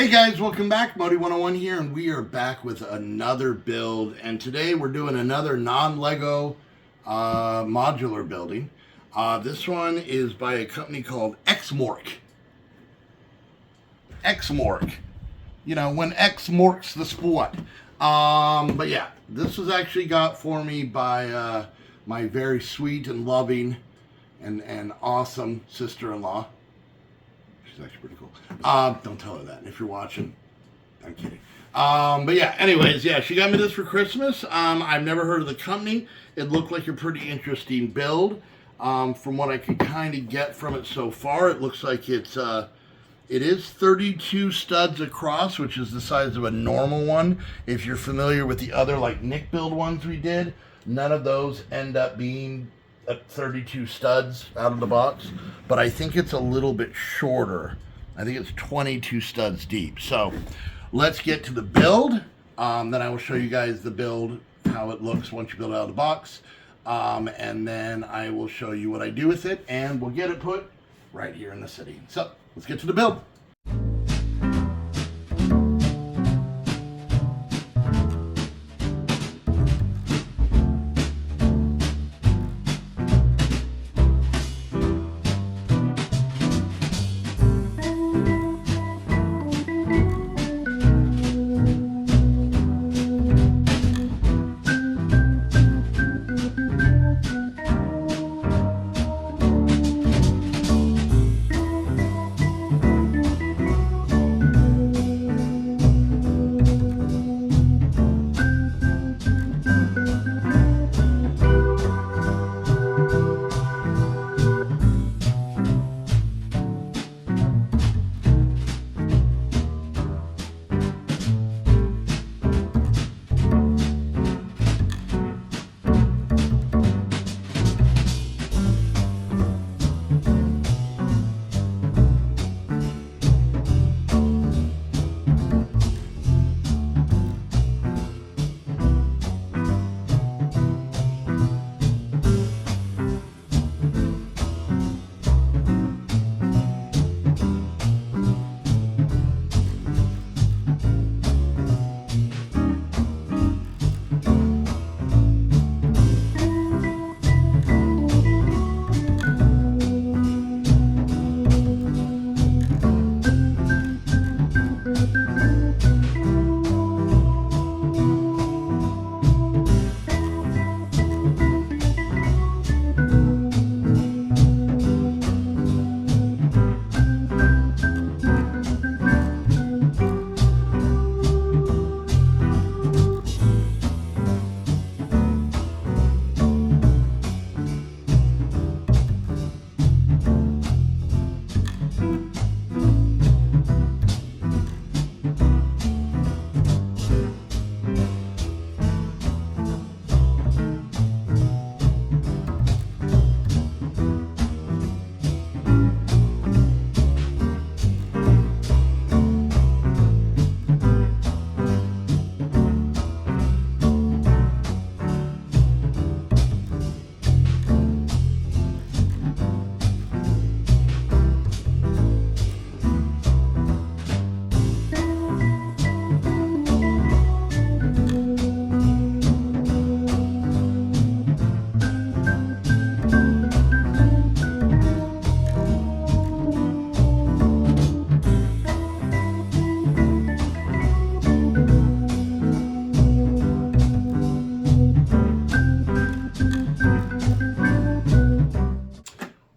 Hey guys, welcome back. Modi 101 here, and we are back with another build. And today we're doing another non-Lego modular building. This one is by a company called XMORK. XMORK. You know, when X morks the sport. But yeah, this was actually got for me by my very sweet and loving and awesome sister-in-law. She's actually pretty cool. Don't tell her that if you're watching. I'm kidding. But yeah, anyways, yeah, she got me this for Christmas. I've never heard of the company. It looked like a pretty interesting build. From what I could kind of get from it so far, it looks like it is 32 studs across, which is the size of a normal one. If you're familiar with the other like Nick build ones we did, none of those end up being 32 studs out of the box, but I think it's a little bit shorter. I think it's 22 studs deep. So let's get to the build. Then I will show you guys the build, how it looks once you build it out of the box. And then I will show you what I do with it, and we'll get it put right here in the city. So let's get to the build.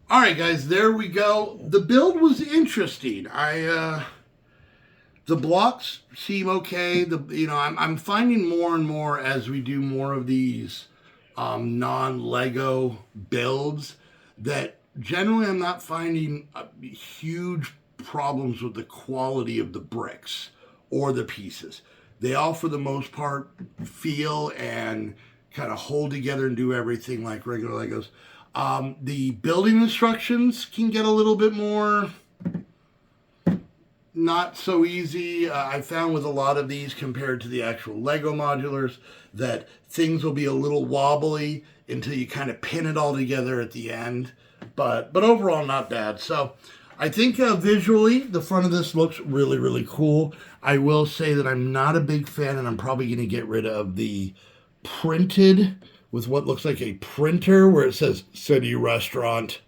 All right, guys, there we go. The build was interesting. The blocks seem okay. I'm finding more and more as we do more of these non-Lego builds that generally I'm not finding huge problems with the quality of the bricks or the pieces. They all, for the most part, feel and kind of hold together and do everything like regular Legos. The building instructions can get a little bit more not so easy. I found with a lot of these compared to the actual Lego modulars that things will be a little wobbly until you kind of pin it all together at the end. But overall, not bad. So I think visually, the front of this looks really, really cool. I will say that I'm not a big fan, and I'm probably going to get rid of the printed with what looks like a printer where it says City Restaurant.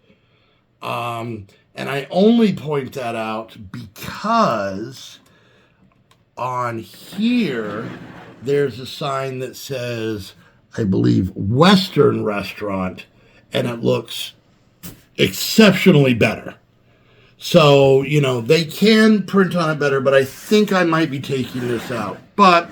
And I only point that out because on here, there's a sign that says, I believe, Western Restaurant, and it looks exceptionally better. So, you know, they can print on it better, but I think I might be taking this out. But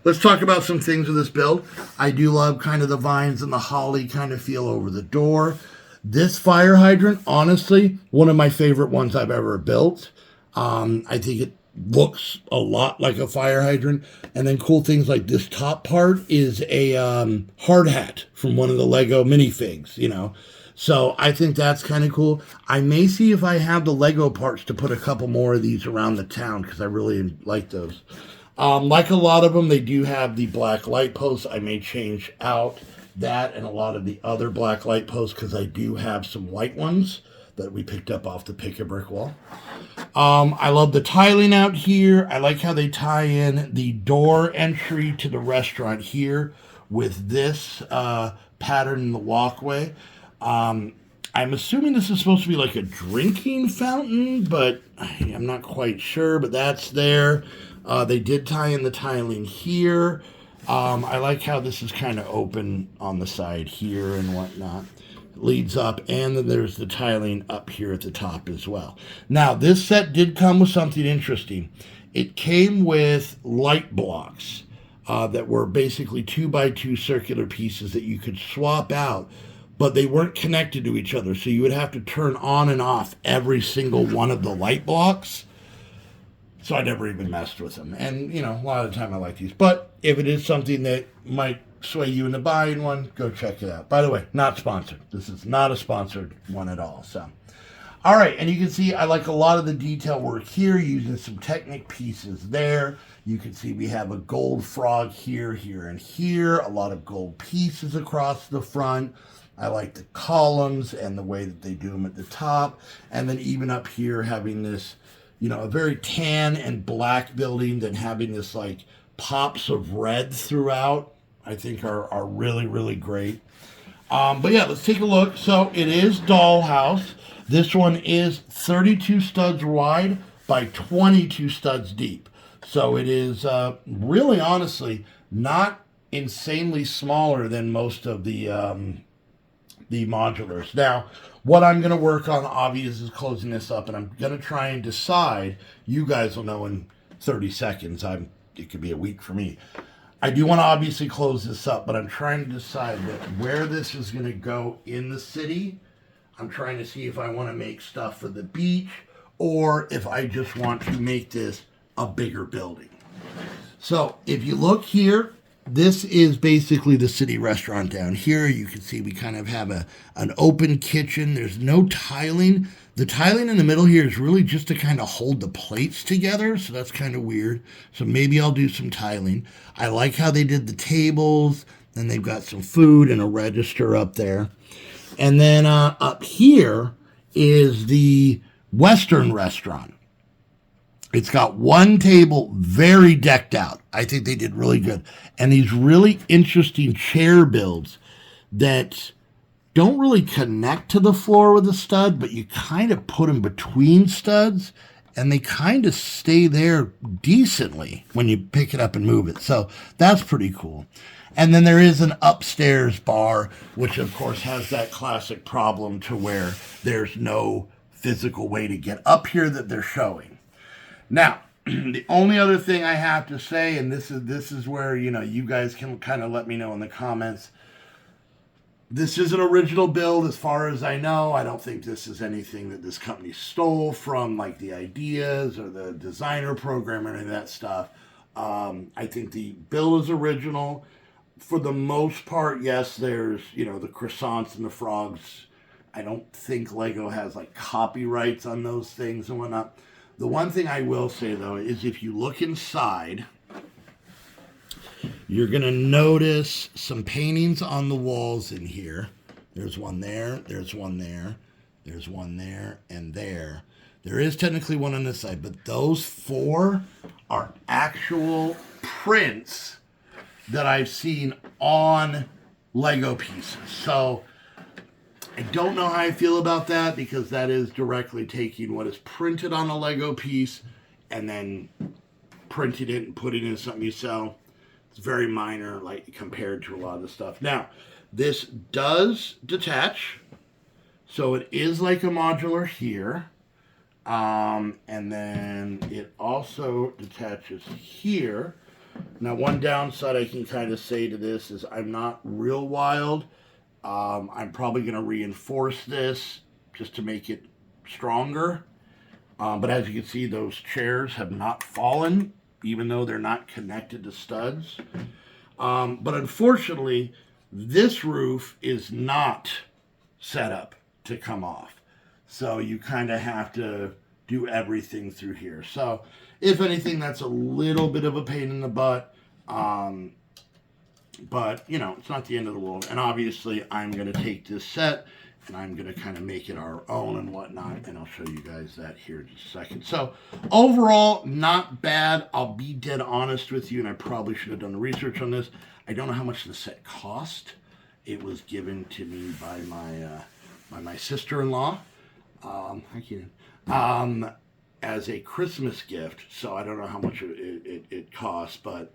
let's talk about some things with this build. I do love kind of the vines and the holly kind of feel over the door. This fire hydrant, honestly, one of my favorite ones I've ever built. I think it looks a lot like a fire hydrant. And then cool things like this top part is a hard hat from one of the Lego minifigs, you know. So I think that's kind of cool. I may see if I have the Lego parts to put a couple more of these around the town because I really like those. Like a lot of them, they do have the black light posts. I may change out that and a lot of the other black light posts because I do have some white ones that we picked up off the Pick a Brick wall. I love the tiling out here. I like how they tie in the door entry to the restaurant here with this pattern in the walkway. I'm assuming this is supposed to be like a drinking fountain, but I'm not quite sure, but that's there. They did tie in the tiling here. I like how this is kind of open on the side here and whatnot. It leads up, and then there's the tiling up here at the top as well. Now, this set did come with something interesting. It came with light blocks that were basically 2x2 circular pieces that you could swap out, but they weren't connected to each other, so you would have to turn on and off every single one of the light blocks. So I never even messed with them. And, you know, a lot of the time I like these. But if it is something that might sway you into buying one, go check it out. By the way, not sponsored. This is not a sponsored one at all. So, all right. And you can see I like a lot of the detail work here, using some Technic pieces there. You can see we have a gold frog here, here, and here. A lot of gold pieces across the front. I like the columns and the way that they do them at the top. And then even up here having this, you know, a very tan and black building, then having this like pops of red throughout, I think are really, really great. But yeah, let's take a look. So it is Dollhouse. This one is 32 studs wide by 22 studs deep. So it is really, honestly, not insanely smaller than most of the modulars. Now, what I'm going to work on, obviously, is closing this up, and I'm going to try and decide. You guys will know in 30 seconds. It could be a week for me. I do want to obviously close this up, but I'm trying to decide that where this is going to go in the city. I'm trying to see if I want to make stuff for the beach or if I just want to make this a bigger building. So if you look here, this is basically the city restaurant down here. You can see we kind of have an open kitchen. There's no tiling. The tiling in the middle here is really just to kind of hold the plates together, so that's kind of weird. So maybe I'll do some tiling. I like how they did the tables, and they've got some food and a register up there. And then up here is the Western restaurant. It's got one table very decked out. I think they did really good. And these really interesting chair builds that don't really connect to the floor with a stud, but you kind of put them between studs, and they kind of stay there decently when you pick it up and move it. So that's pretty cool. And then there is an upstairs bar, which of course has that classic problem to where there's no physical way to get up here that they're showing. Now, the only other thing I have to say, and this is where, you know, you guys can kind of let me know in the comments. This is an original build as far as I know. I don't think this is anything that this company stole from, like the ideas or the designer program or any of that stuff. I think the build is original. For the most part, yes, there's, you know, the croissants and the frogs. I don't think Lego has like copyrights on those things and whatnot. The one thing I will say, though, is if you look inside, you're going to notice some paintings on the walls in here. There's one there, there's one there, there's one there, and there. There is technically one on this side, but those 4 are actual prints that I've seen on Lego pieces. So I don't know how I feel about that, because that is directly taking what is printed on a Lego piece and then printing it and putting it in something you sell. It's very minor, like, compared to a lot of the stuff. Now, this does detach, so it is like a modular here. And then it also detaches here. Now, one downside I can kind of say to this is I'm not real wild. I'm probably going to reinforce this just to make it stronger. But as you can see, those chairs have not fallen, even though they're not connected to studs. But unfortunately, this roof is not set up to come off. So you kind of have to do everything through here. So if anything, that's a little bit of a pain in the butt. But, you know, it's not the end of the world. And obviously, I'm going to take this set and I'm going to kind of make it our own and whatnot. And I'll show you guys that here in just a second. So overall, not bad. I'll be dead honest with you, and I probably should have done the research on this. I don't know how much the set cost. It was given to me by my sister-in-law. Hi, Keaton. As a Christmas gift. So I don't know how much it costs, but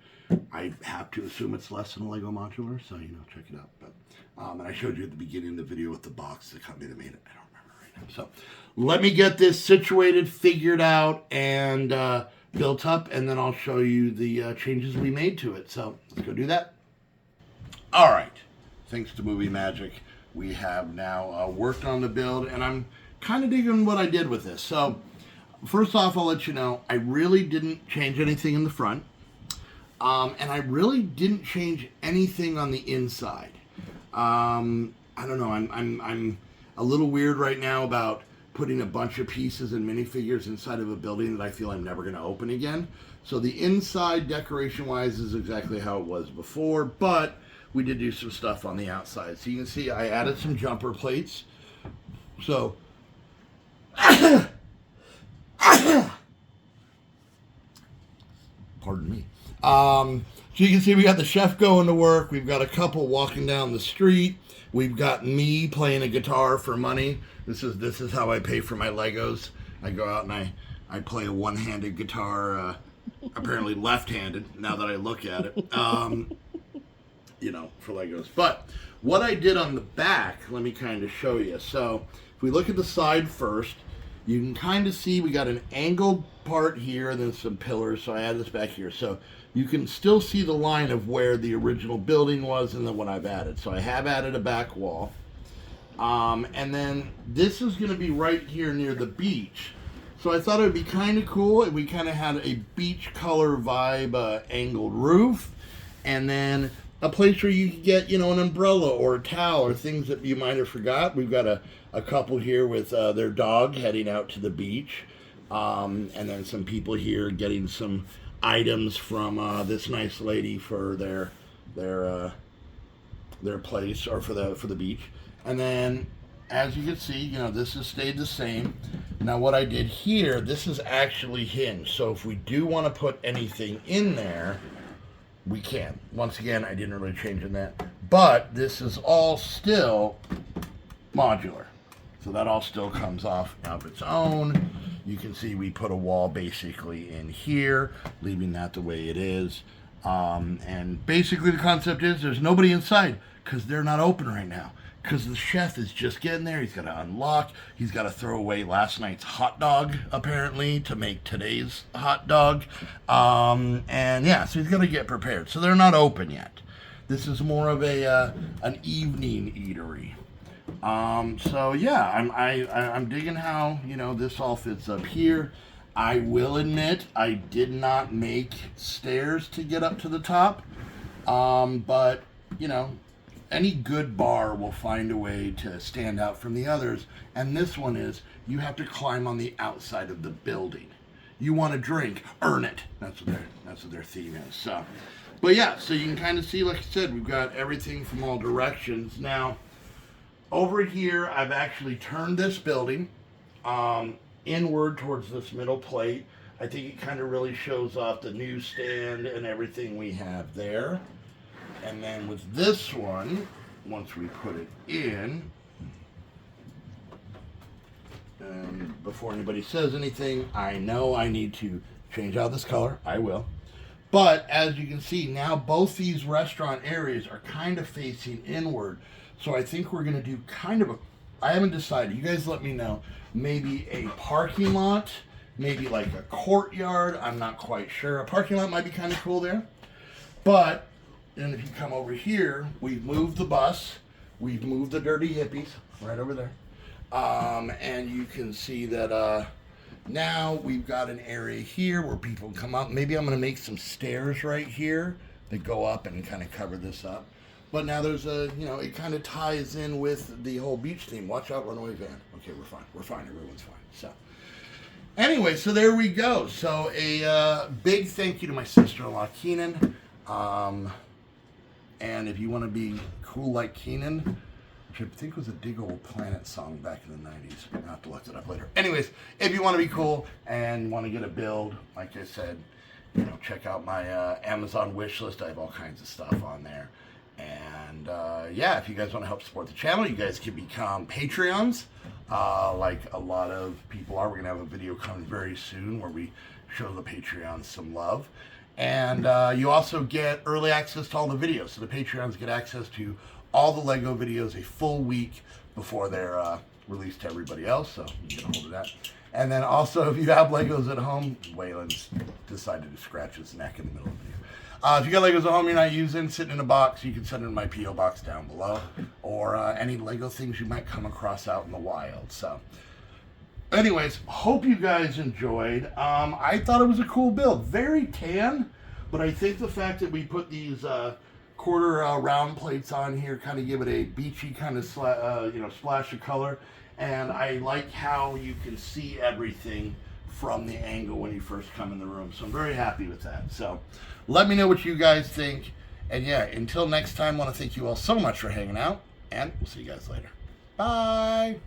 I have to assume it's less than a Lego modular. So, you know, check it out. But and I showed you at the beginning of the video with the box, the company that made it. I don't remember right now. So let me get this situated, figured out, and built up, and then I'll show you the changes we made to it. So let's go do that. All right. Thanks to Movie Magic, we have now worked on the build, and I'm kind of digging what I did with this. So first off, I'll let you know, I really didn't change anything in the front. And I really didn't change anything on the inside. I don't know, I'm a little weird right now about putting a bunch of pieces and minifigures inside of a building that I feel I'm never going to open again. So the inside, decoration-wise, is exactly how it was before, but we did do some stuff on the outside. So you can see I added some jumper plates. So pardon me. So you can see we got the chef going to work. We've got a couple walking down the street. We've got me playing a guitar for money. This is how I pay for my Legos. I go out and I play a one-handed guitar, apparently left-handed, now that I look at it, you know, for Legos. But what I did on the back, let me kind of show you. So if we look at the side first, you can kind of see we got an angled part here and then some pillars. So I added this back here. So you can still see the line of where the original building was and then what I've added. So I have added a back wall. And then this is going to be right here near the beach. So I thought it would be kind of cool if we kind of had a beach color vibe angled roof. And then a place where you could get, you know, an umbrella or a towel or things that you might have forgot. We've got a couple here with their dog heading out to the beach. And then some people here getting some items from this nice lady for their place or for the beach. And then as you can see, you know, this has stayed the same. Now what I did here, this is actually hinged. So if we do want to put anything in there, we can. Once again, I didn't really change in that. But this is all still modular. So that all still comes off of its own. You can see we put a wall basically in here, leaving that the way it is. And basically the concept is there's nobody inside because they're not open right now. Because the chef is just getting there. He's got to unlock. He's got to throw away last night's hot dog, apparently, to make today's hot dog. And yeah, so he's got to get prepared. So they're not open yet. This is more of an evening eatery. So yeah, I'm digging how, you know, this all fits up here. I will admit I did not make stairs to get up to the top. But, you know, any good bar will find a way to stand out from the others. And this one is, you have to climb on the outside of the building. You want a drink, earn it. That's what their theme is. So, but yeah, so you can kind of see, like I said, we've got everything from all directions. Now, over here, I've actually turned this building inward towards this middle plate. I think it kind of really shows off the newsstand and everything we have there. And then with this one, once we put it in, and before anybody says anything, I know I need to change out this color. I will. But as you can see, now both these restaurant areas are kind of facing inward. So I think we're going to do kind of a, I haven't decided. You guys let me know. Maybe a parking lot, maybe like a courtyard. I'm not quite sure. A parking lot might be kind of cool there. But, and if you come over here, we've moved the bus. We've moved the dirty hippies right over there. And you can see that now we've got an area here where people come up. Maybe I'm going to make some stairs right here that go up and kind of cover this up. But now there's a, you know, it kind of ties in with the whole beach theme. Watch out, runaway van. Okay, we're fine. We're fine. Everyone's fine. So, anyway, so there we go. So a big thank you to my sister-in-law, Keenan. And if you want to be cool like Keenan, which I think was a Dig Old Planet song back in the 90s. I'll have to look it up later. Anyways, if you want to be cool and want to get a build, like I said, you know, check out my Amazon wish list. I have all kinds of stuff on there. And yeah, if you guys want to help support the channel, you guys can become Patreons, like a lot of people are. We're going to have a video coming very soon where we show the Patreons some love. And you also get early access to all the videos. So the Patreons get access to all the Lego videos a full week before they're released to everybody else. So you get a hold of that. And then also, if you have Legos at home, Waylon's decided to scratch his neck in the middle of the video. If you got Legos at home you're not using, sitting in a box, you can send them in my P.O. box down below. Or any Lego things you might come across out in the wild. So, anyways, hope you guys enjoyed. I thought it was a cool build. Very tan, but I think the fact that we put these quarter round plates on here kind of give it a beachy kind of splash of color. And I like how you can see everything from the angle when you first come in the room. So I'm very happy with that. So let me know what you guys think. And yeah, until next time, I want to thank you all so much for hanging out. And we'll see you guys later. Bye.